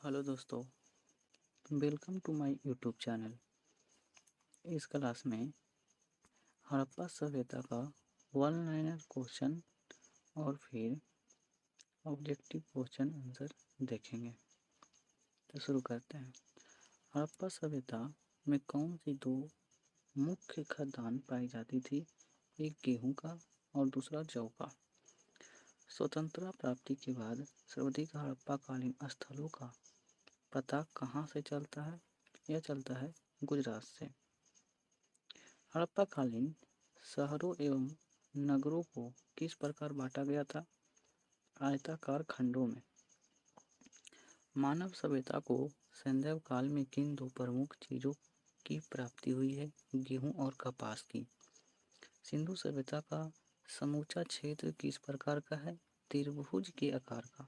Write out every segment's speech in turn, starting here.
Hello दोस्तों, welcome to my YouTube channel. इस class में हड़प्पा सभ्यता का वन लाइनर क्वेश्चन और फिर ऑब्जेक्टिव क्वेश्चन आंसर देखेंगे। तो शुरू करते हैं। हड़प्पा सभ्यता में कौन सी दो मुख्य खाद्यान्न पाई जाती थी? एक गेहूं का और दूसरा जौ का। स्वतंत्रता प्राप्ति के बाद सर्वाधिक हड़प्पा कालीन स्थलों का पता कहाँ से चलता है? यह चलता है गुजरात से। हड़प्पा कालीन शहरों एवं नगरों को किस प्रकार बांटा गया था? आयताकार खंडों में। मानव सभ्यता को संदैव काल में किन दो प्रमुख चीजों की प्राप्ति हुई है? गेहूं और कपास की। सिंधु सभ्यता का समूचा क्षेत्र किस प्रकार का है? त्रिभुज के आकार का।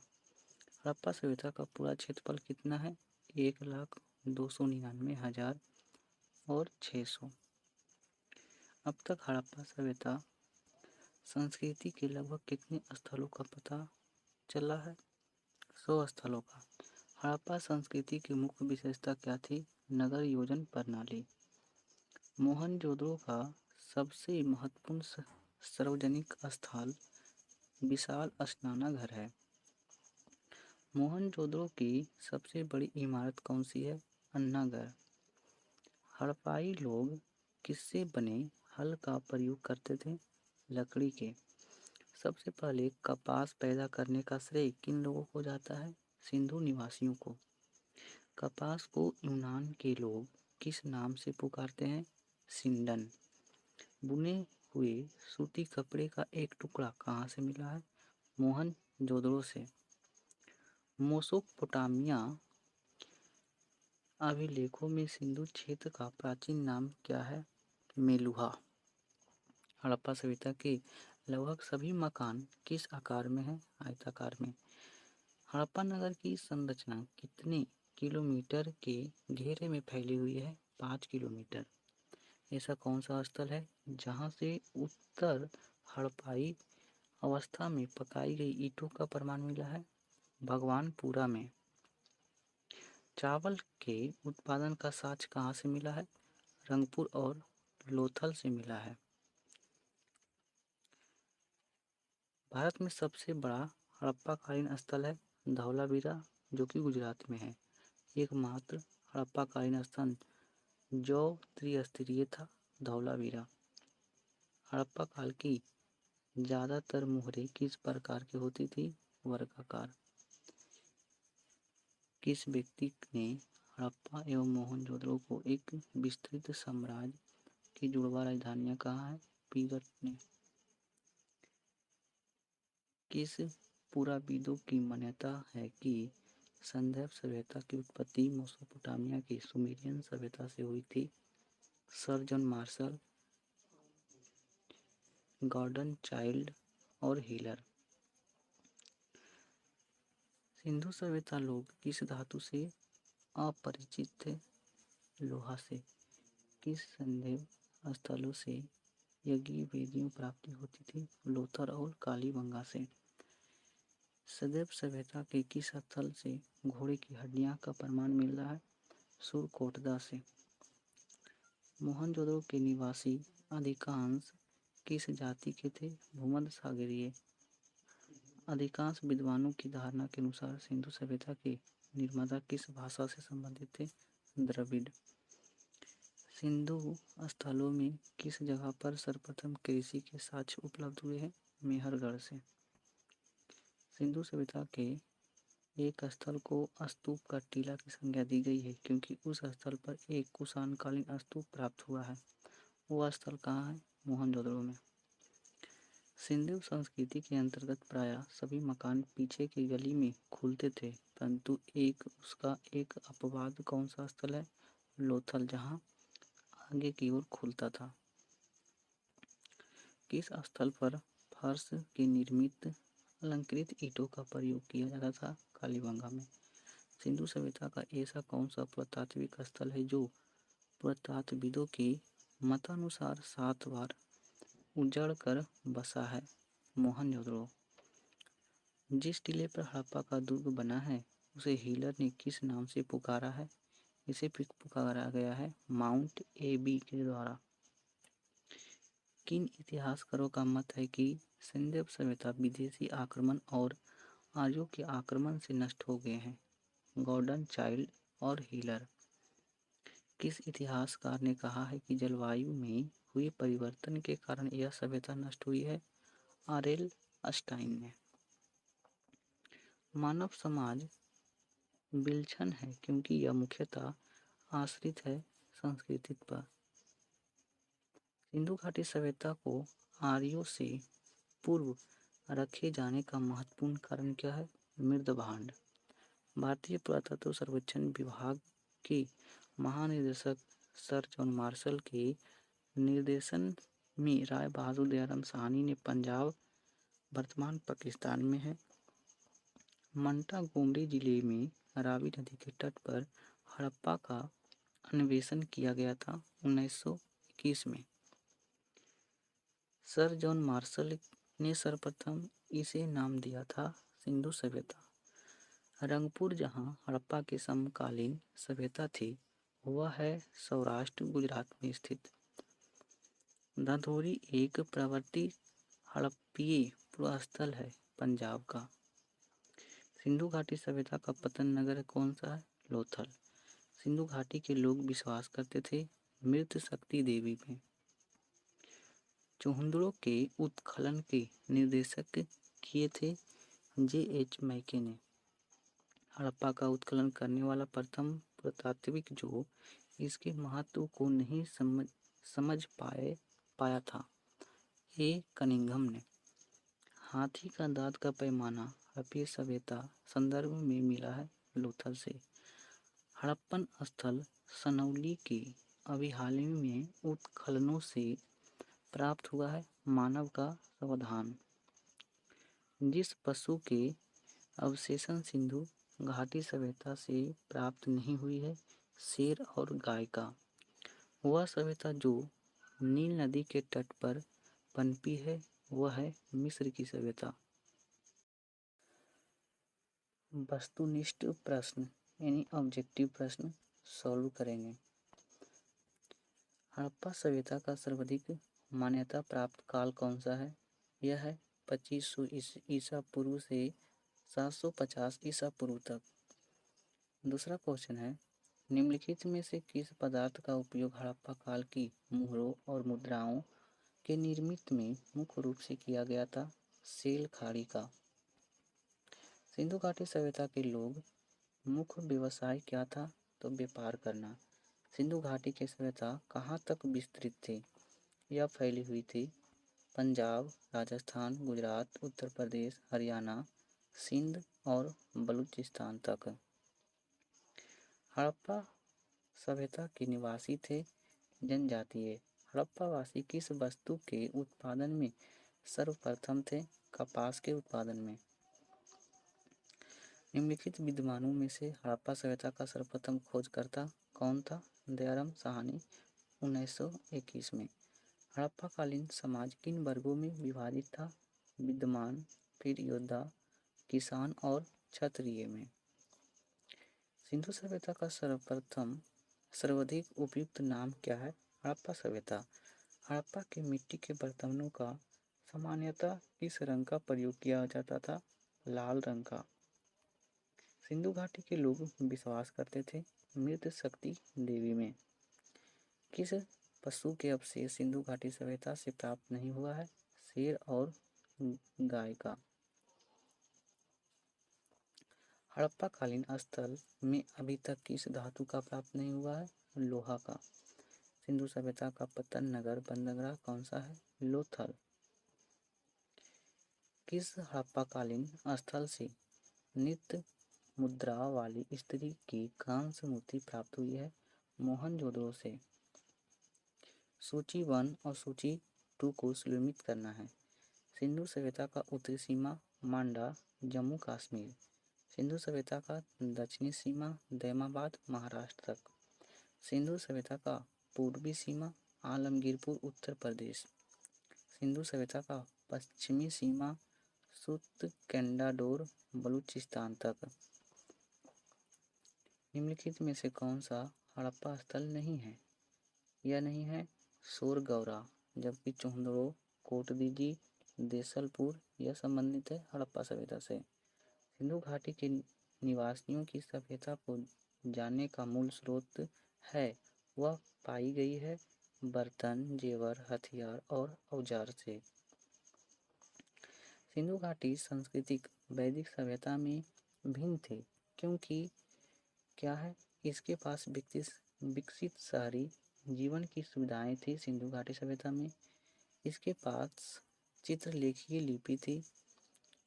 हड़प्पा सभ्यता का पूरा क्षेत्रफल कितना है? 1,299,000 और 600। अब तक हड़प्पा सभ्यता संस्कृति के लगभग कितने स्थलों का पता चला है? 100 स्थलों का। हड़प्पा संस्कृति की मुख्य विशेषता क्या थी? नगर योजन प्रणाली। मोहनजोदड़ो का सबसे महत्वपूर्ण सार्वजनिक स्थल विशाल स्नानागार है। मोहनजोदड़ो की सबसे बड़ी इमारत कौन सी है? अन्नागार। हड़प्पाई लोग किससे बने हल का प्रयोग करते थे? लकड़ी के। सबसे पहले कपास पैदा करने का श्रेय किन लोगों को जाता है? सिंधु निवासियों को। कपास को यूनान के लोग किस नाम से पुकारते हैं? सिंडन। बुने हुए सूती कपड़े का एक टुकड़ा कहाँ से मिला है? मोहनजोदड़ो से। मेसोपोटामिया अभिलेखों में सिंधु क्षेत्र का प्राचीन नाम क्या है? मेलुहा। हड़प्पा सभ्यता के लगभग सभी मकान किस आकार में हैं? आयताकार में। हड़प्पा नगर की संरचना कितने किलोमीटर के घेरे में फैली हुई है? 5 किलोमीटर। ऐसा कौन सा स्थल है जहां से उत्तर हड़प्पाई अवस्था में पकाई गई ईंटों का प्रमाण मिला है? भगवानपुरा में। चावल के उत्पादन का साक्ष्य कहाँ से मिला है? रंगपुर और लोथल से मिला है। भारत में सबसे बड़ा हड़प्पाकालीन स्थल है धौलावीरा, जो कि गुजरात में है। एकमात्र हड़प्पाकालीन स्थल जो त्रिस्तरीय था, धौलावीरा। हड़प्पा काल की ज्यादातर मोहरें किस प्रकार की होती थी? वर्गाकार। किस व्यक्ति ने हड़प्पा एवं मोहनजोदड़ो को एक विस्तृत साम्राज्य की जुड़वा राजधानियां कहा है? पीगट ने। किस पुराविदों की मान्यता है कि संदैव सभ्यता की उत्पत्ति मेसोपोटामिया की सुमेरियन सभ्यता से हुई थी? Sir John Marshall, Gordon Childe और हीलर। सिंधु सभ्यता लोग किस धातु से अपरिचित थे? लोहा से। किस संदैव स्थलों से यज्ञ वेदियों प्राप्ति होती थी? लोथल और कालीबंगा से। सदैव सभ्यता के किस स्थल से घोड़े की हड्डियां का प्रमाण मिल रहा है? सुरकोटदा से। मोहनजोदड़ो के निवासी अधिकांश किस जाति के थे? भूमध्य सागरीय। अधिकांश विद्वानों की धारणा के अनुसार सिंधु सभ्यता के निर्माता किस भाषा से संबंधित थे? द्रविड़। सिंधु स्थलों में किस जगह पर सर्वप्रथम कृषि के साक्ष्य उपलब्ध हुए हैं? मेहरगढ़ से। सिंधु सभ्यता के एक स्थल को स्तूप का टीला की संज्ञा दी गई है क्योंकि उस स्थल पर एक कुषाणकालीन स्तूप प्राप्त हुआ है। वह स्थल कहाँ है? मोहनजोदड़ो में। सिंधु संस्कृति के अंतर्गत प्रायः सभी मकान पीछे की गली में खुलते थे, परंतु उसका एक अपवाद कौन सा स्थल है? लोथल, जहाँ आगे की ओर खुलता था। किस स्थल पर फर्श के निर्मित अलंकृत ईंटों का प्रयोग किया जाता था? कालीबंगा में। सिंधु सभ्यता का ऐसा कौन सा पुरातात्विक स्थल है जो पुरातात्विदों के मतानुसार 7 बार उजड़ कर बसा है? मोहनजोदड़ो। जिस टीले पर हड़प्पा का दुर्ग बना है उसे हीलर ने किस नाम से पुकारा है? इसे पुकारा गया है माउंट एबी के द्वारा। किन इतिहासकारों का मत है कि सिंधु सभ्यता विदेशी आक्रमण और आर्यों के आक्रमण से नष्ट हो गए हैं? गॉर्डन चाइल्ड और हीलर। किस इतिहासकार ने कहा है कि जलवायु में हुए परिवर्तन के कारण यह सभ्यता नष्ट हुई है? आरएल स्टाइन ने। मानव समाज विलक्षण है क्योंकि यह मुख्यतः आश्रित है संस्कृति पर। सिंधु घाटी सभ्यता को आर्यों से पूर्व रखे जाने का महत्वपूर्ण कारण क्या है? मृद भांड। भारतीय पुरातत्व सर्वेक्षण विभाग के महानिदेशक सर जॉन मार्शल के निर्देशन में राय बहादुर दयाराम साहनी ने पंजाब वर्तमान पाकिस्तान में है मंटागोमरी जिले में रावी नदी के तट पर हड़प्पा का अन्वेषण किया गया था 1921 में। सर जॉन मार्शल ने सर्वप्रथम इसे नाम दिया था सिंधु सभ्यता। रंगपुर जहां हड़प्पा के समकालीन सभ्यता थी वह है सौराष्ट्र गुजरात में स्थित। धधोरी एक प्रवर्ती हड़प्पीय पुरास्थल है पंजाब का। सिंधु घाटी सभ्यता का पतन नगर कौन सा है? लोथल। सिंधु घाटी के लोग विश्वास करते थे मृत शक्ति देवी में। चूहड़ों के उत्खनन के निर्देशक किए थे J.H. मैके ने। हड़प्पा का उत्खनन करने वाला प्रथम पुरातात्विक जो इसके महत्व को नहीं समझ पाया था ए कनिंघम ने। हाथी का दांत का पैमाना हड़प्पीय सभ्यता संदर्भ में मिला है लोथल से। हड़प्पन स्थल सनौली के अभी हाल ही में उत्खननों से प्राप्त हुआ है मानव का संविधान। जिस पशु के अवशेषण सिंधु घाटी सभ्यता से प्राप्त नहीं हुई है शेर और गाय का। वह सभ्यता जो नील नदी के तट पर पनपी है वह है मिस्र की सभ्यता। वस्तुनिष्ठ प्रश्न यानी ऑब्जेक्टिव प्रश्न सॉल्व करेंगे। हड़प्पा सभ्यता का सर्वाधिक मान्यता प्राप्त काल कौन सा है? यह है 2500 ईसा पूर्व से 750 ईसा पूर्व तक। दूसरा क्वेश्चन है निम्नलिखित में से किस पदार्थ का उपयोग हड़प्पा काल की मुहरों और मुद्राओं के निर्मित में मुख्य रूप से किया गया था? सेल खाड़ी का। सिंधु घाटी सभ्यता के लोग मुख्य व्यवसाय क्या था? तो व्यापार करना। सिंधु घाटी की सभ्यता कहाँ तक विस्तृत थी? यह फैली हुई थी पंजाब, राजस्थान, गुजरात, उत्तर प्रदेश, हरियाणा, सिंध और बलूचिस्तान तक। हड़प्पा सभ्यता के निवासी थे जनजातीय। हड़प्पा वासी किस वस्तु के उत्पादन में सर्वप्रथम थे? कपास के उत्पादन में। निम्नलिखित विद्वानों में से हड़प्पा सभ्यता का सर्वप्रथम खोजकर्ता कौन था? दयाराम साहनी 1921 में। हड़प्पा कालीन समाज किन वर्गों में विभाजित था? विद्वान, फिर योद्धा, किसान और क्षत्रिय में। सिंधु सभ्यता का सर्वाधिक उपयुक्त नाम क्या है? हड़प्पा सभ्यता। हड़प्पा के मिट्टी के बर्तनों का सामान्यतः किस रंग का प्रयोग किया जाता था? लाल रंग का। सिंधु घाटी के लोग विश्वास करते थे मृत शक्ति देवी में। किस पशु के अवशेष सिंधु घाटी सभ्यता से प्राप्त नहीं हुआ है? शेर और गाय का। हड़प्पा कालीन स्थल में अभी तक किस धातु का प्राप्त नहीं हुआ है? लोहा का। सिंधु सभ्यता का पतन नगर बंदरगाह कौन सा है? लोथल। किस हड़प्पा कालीन स्थल से नित्य मुद्रा वाली स्त्री की कांस्य मूर्ति प्राप्त हुई है? मोहनजोदड़ो से। सूची 1 और सूची 2 को सुलिमित करना है। सिंधु सभ्यता का उत्तरी सीमा मांडा जम्मू कश्मीर। सिंधु सभ्यता का दक्षिणी सीमा दैमाबाद महाराष्ट्र तक। सिंधु सभ्यता का पूर्वी सीमा आलमगीरपुर उत्तर प्रदेश। सिंधु सभ्यता का पश्चिमी सीमा सुत कैंडाडोर बलूचिस्तान तक। निम्नलिखित में से कौन सा हड़प्पा स्थल नहीं है? यह नहीं है सोरगौरा, जबकि चोहंदड़ो, कोटदीजी, देसलपुर यह संबंधित है हड़प्पा सभ्यता से। सिंधु घाटी के निवासियों की सभ्यता को जानने का मूल स्रोत है वह पाई गई है बर्तन, जेवर, हथियार और औजार से। सिंधु घाटी सांस्कृतिक वैदिक सभ्यता में भिन्न थी क्योंकि क्या है इसके पास विकसित शहरी जीवन की सुविधाएं थी। सिंधु घाटी सभ्यता में इसके पास चित्रलेखीय लिपि थी,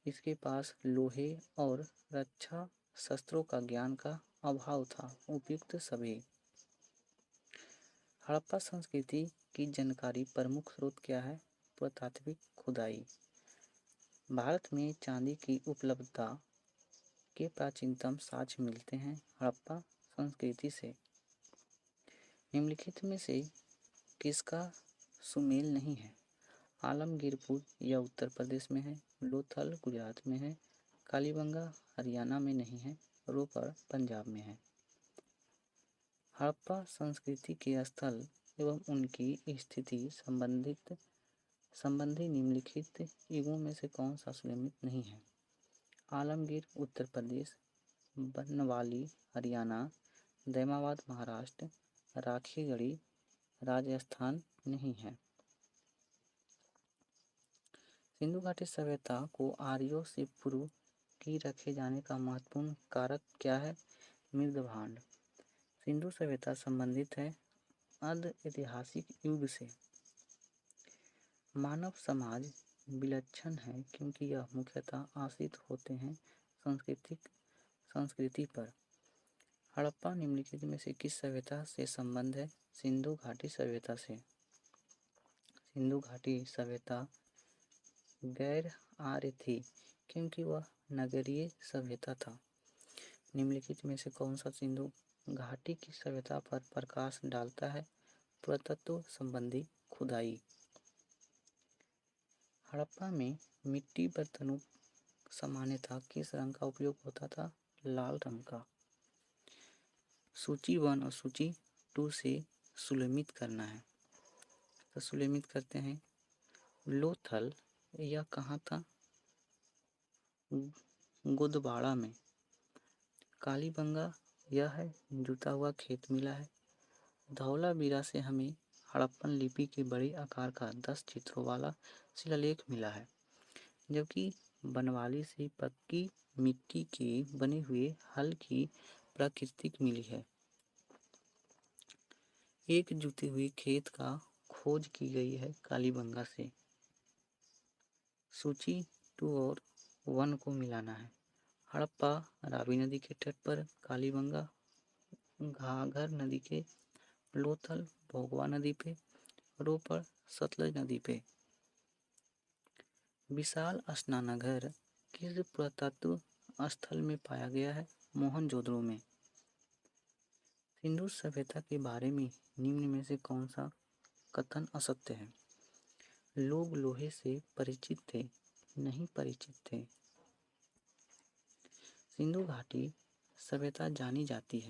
इसके पास लोहे और रक्षा शस्त्रों का ज्ञान का अभाव था। उपयुक्त सभी हड़प्पा संस्कृति की जानकारी प्रमुख स्रोत क्या है? पुरातात्विक खुदाई। भारत में चांदी की उपलब्धता के प्राचीनतम साक्ष्य मिलते हैं हड़प्पा संस्कृति से। निम्नलिखित में से किसका सुमेल नहीं है? आलमगीरपुर यह उत्तर प्रदेश में है, लोथल गुजरात में है, कालीबंगा हरियाणा में नहीं है, रोपड़ पंजाब में है। हड़प्पा संस्कृति के स्थल एवं उनकी स्थिति संबंधी निम्नलिखित युगों में से कौन सा सुनिश्चित नहीं है? आलमगीर उत्तर प्रदेश, बनवाली हरियाणा, दैमाबाद महाराष्ट्र, राखीगढ़ी राजस्थान नहीं है। सिंधु घाटी सभ्यता को आर्यों से पूर्व की रखे जाने का महत्वपूर्ण कारक क्या है? मृद भांड। सिंधु सभ्यता संबंधित है अर्ध ऐतिहासिक युग से। मानव समाज विलक्षण है क्योंकि यह मुख्यतः आश्रित होते हैं संस्कृति पर। हड़प्पा निम्नलिखित में से किस सभ्यता से संबंध है? सिंधु घाटी सभ्यता से। सिंधु घाटी सभ्यता गैर आर्य थी क्योंकि वह नगरीय सभ्यता था। निम्नलिखित में से कौन सा सिंधु घाटी की सभ्यता पर प्रकाश डालता है? पुरातत्व संबंधी खुदाई। हड़प्पा में मिट्टी बर्तनों सामान्यतः किस रंग का उपयोग होता था? लाल रंग का। सूची 1 और सूची 2 से सुलेमित करना है तो सुलेमित करते हैं। लोथल यह कहाँ था? गोदवाड़ा में। कालीबंगा यह है जुता हुआ खेत मिला है। धौलावीरा से हमें हड़प्पन लिपि के बड़े आकार का 10 चित्रों वाला शिलालेख मिला है, जबकि बनवाली से पक्की मिट्टी के बने हुए हल की प्राकृतिक मिली है। एक जुते हुए खेत का खोज की गई है कालीबंगा से। सूची 2 और 1 को मिलाना है। हड़प्पा रावी नदी के तट पर, कालीबंगा घाघर नदी के, लोथल भोगवा नदी पे, रोपड़ सतलज नदी पे। विशाल स्नानागार किस पुरातत्व स्थल में पाया गया है? मोहनजोदड़ो में। सिंधु सभ्यता के बारे में निम्न में से कौन सा कथन असत्य है? लोग लोहे से परिचित थे, नहीं परिचित थे। सिंधु घाटी सभ्यता जानी जाती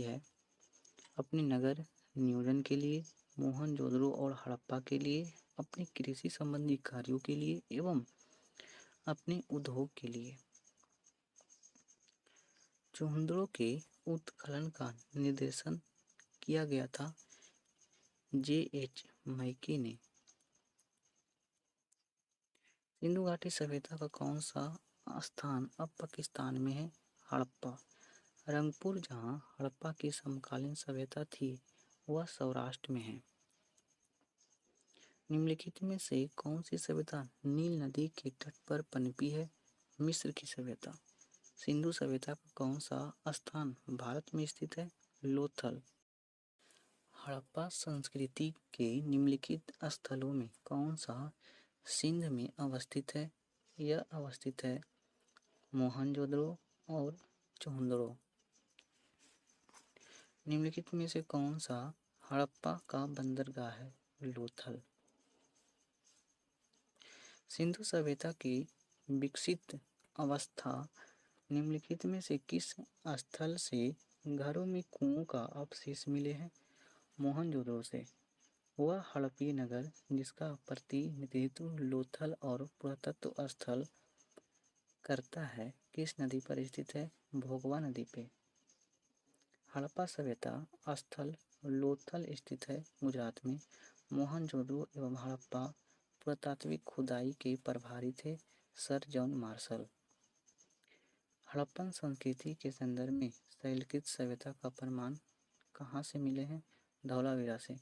है अपने नगर नियोजन के लिए, मोहनजोदड़ो और हड़प्पा के लिए, अपने कृषि संबंधी कार्यों के लिए एवं अपने उद्योग के लिए। चोहंदड़ो के उत्खनन का निर्देशन किया गया था J.H. मैकी ने। सिंधु घाटी सभ्यता का कौन सा स्थान अब पाकिस्तान में है? हड़प्पा। रंगपुर जहाँ हड़प्पा की समकालीन सभ्यता थी वह सौराष्ट्र में है। निम्नलिखित में से कौन सी सभ्यता नील नदी के तट पर पनपी है? मिस्र की सभ्यता। सिंधु सभ्यता का कौन सा स्थान भारत में स्थित है? लोथल। हड़प्पा संस्कृति के निम्नलिखित स्थलों में कौन सा सिंध में अवस्थित है? यह अवस्थित है मोहनजोदड़ो और चोहंदड़ो। निम्नलिखित में से कौन सा हड़प्पा का बंदरगाह है? लोथल। सिंधु सभ्यता की विकसित अवस्था निम्नलिखित में से किस स्थल से घरों में कुओं का अवशेष मिले हैं? मोहनजोदड़ो से। वह हड़प्पीय नगर जिसका प्रतिनिधित्व लोथल और पुरातत्व स्थल करता है किस नदी पर स्थित है? भोगवा नदी पे। हड़प्पा सभ्यता स्थल लोथल स्थित है गुजरात में। मोहनजोदड़ो एवं हड़प्पा पुरातात्विक खुदाई के प्रभारी थे सर जॉन मार्शल। हड़प्पन संस्कृति के संदर्भ में शैलकृत सभ्यता का प्रमाण कहाँ से मिले हैं? धौलावीरा से।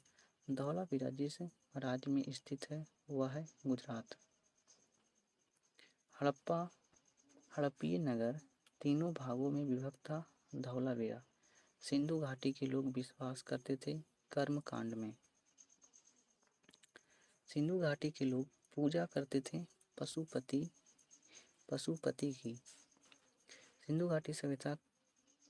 धौलावीरा जिस राज्य में स्थित है वह है गुजरात। हड़प्पीय नगर तीनों भागों में विभक्त था। धौलावीरा सिंधु घाटी के लोग विश्वास करते थे कर्म कांड में। सिंधु घाटी के लोग पूजा करते थे पशुपति की। सिंधु घाटी सभ्यता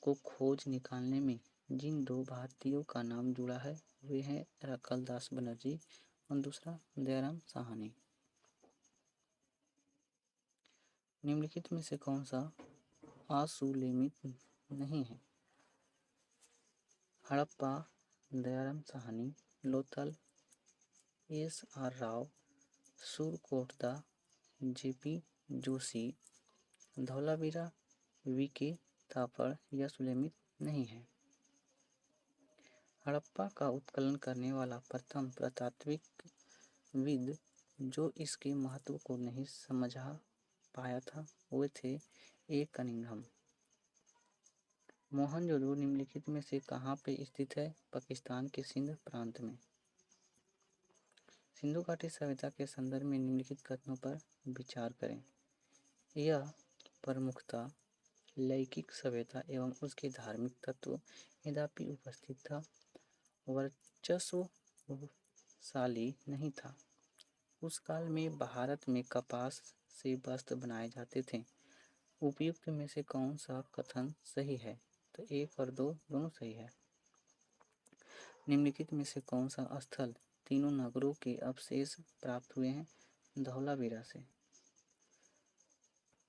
को खोज निकालने में जिन दो भारतीयों का नाम जुड़ा है वे हैं रखलदास बनर्जी और दूसरा दयाराम साहनी। निम्नलिखित में से कौन सा असुलेमित नहीं है? Harappa Dayaram Sahni, Lothal S R. Rao, Surkotada J P. Joshi, Dholavira V K. Thapar यह सुलेमित नहीं है। हड़प्पा का उत्खनन करने वाला प्रथम पुरातात्विकविद जो इसके महत्व को नहीं समझा पाया था वे थे ए. कनिंघम। मोहनजोदड़ो निम्नलिखित में से कहाँ पे स्थित है? पाकिस्तान के सिंध प्रांत में। सिंधु घाटी सभ्यता के संदर्भ में निम्नलिखित कथनों पर विचार करें। यह प्रमुखतः लौकिक सभ्यता एवं उसके धार्मिक तत्व यद्यपि उपस्थित था, वर्चस्वशाली नहीं था। उस काल में भारत में कपास से वस्त्र बनाए जाते थे। उपयुक्त में से कौन सा कथन सही है? तो 1 और 2 दोनों सही है। निम्नलिखित में से कौन सा स्थल तीनों नगरों के अवशेष प्राप्त हुए हैं? धौलावीरा से।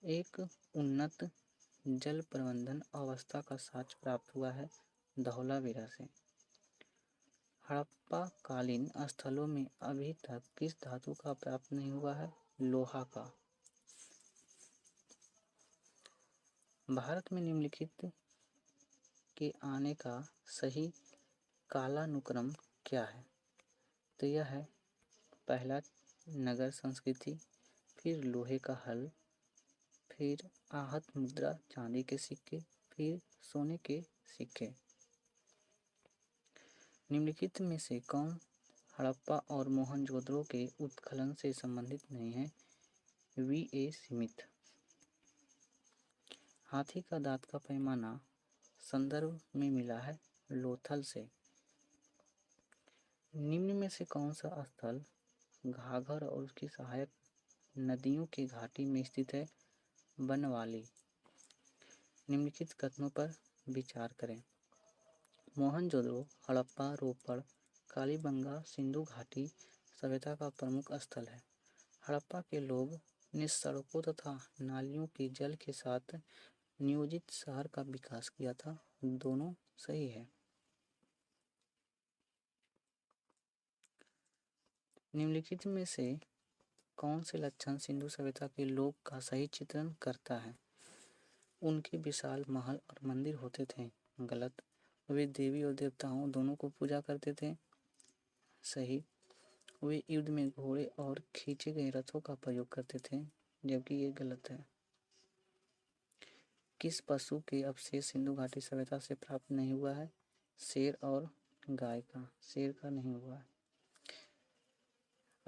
एक उन्नत जल प्रबंधन अवस्था का साक्ष्य प्राप्त हुआ है धौलावीरा से। हड़प्पा कालीन स्थलों में अभी तक किस धातु का प्राप्त नहीं हुआ है? लोहा का। भारत में निम्नलिखित के आने का सही कालानुक्रम क्या है? तो यह है पहला नगर संस्कृति, फिर लोहे का हल, फिर आहत मुद्रा चांदी के सिक्के, फिर सोने के सिक्के। निम्नलिखित में से कौन हड़प्पा और मोहनजोदड़ो के उत्खनन से संबंधित नहीं है? वी.ए. स्मिथ। हाथी का दांत का पैमाना संदर्भ में मिला है लोथल से। निम्न में से कौन सा स्थल घाघर और उसकी सहायक नदियों की घाटी में स्थित है? बनवाली। निम्नलिखित कथनों पर विचार करें। मोहनजोदड़ो हड़प्पा रोपड़ कालीबंगा सिंधु घाटी सभ्यता का प्रमुख स्थल है। हड़प्पा के लोग ने सड़कों तथा नालियों के जल के साथ नियोजित शहर का विकास किया था। दोनों सही है। निम्नलिखित में से कौन से लक्षण सिंधु सभ्यता के लोग का सही चित्रण करता है? उनके विशाल महल और मंदिर होते थे। गलत। वे देवी और देवताओं दोनों को पूजा करते थे। सही। वे युद्ध में घोड़े और खींचे गए रथों का प्रयोग करते थे, जबकि ये गलत है। किस पशु के अवशेष सिंधु घाटी सभ्यता से प्राप्त नहीं हुआ है? शेर और गाय का। शेर का नहीं हुआ है।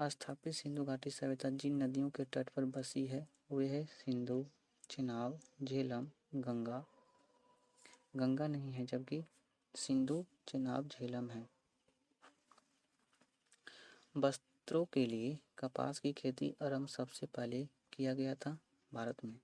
स्थापित सिंधु घाटी सभ्यता जिन नदियों के तट पर बसी है वे है सिंधु, चेनाब, झेलम, गंगा। गंगा नहीं है जबकि सिंधु, चेनाब, झेलम है। वस्त्रों के लिए कपास की खेती आरंभ सबसे पहले किया गया था भारत में।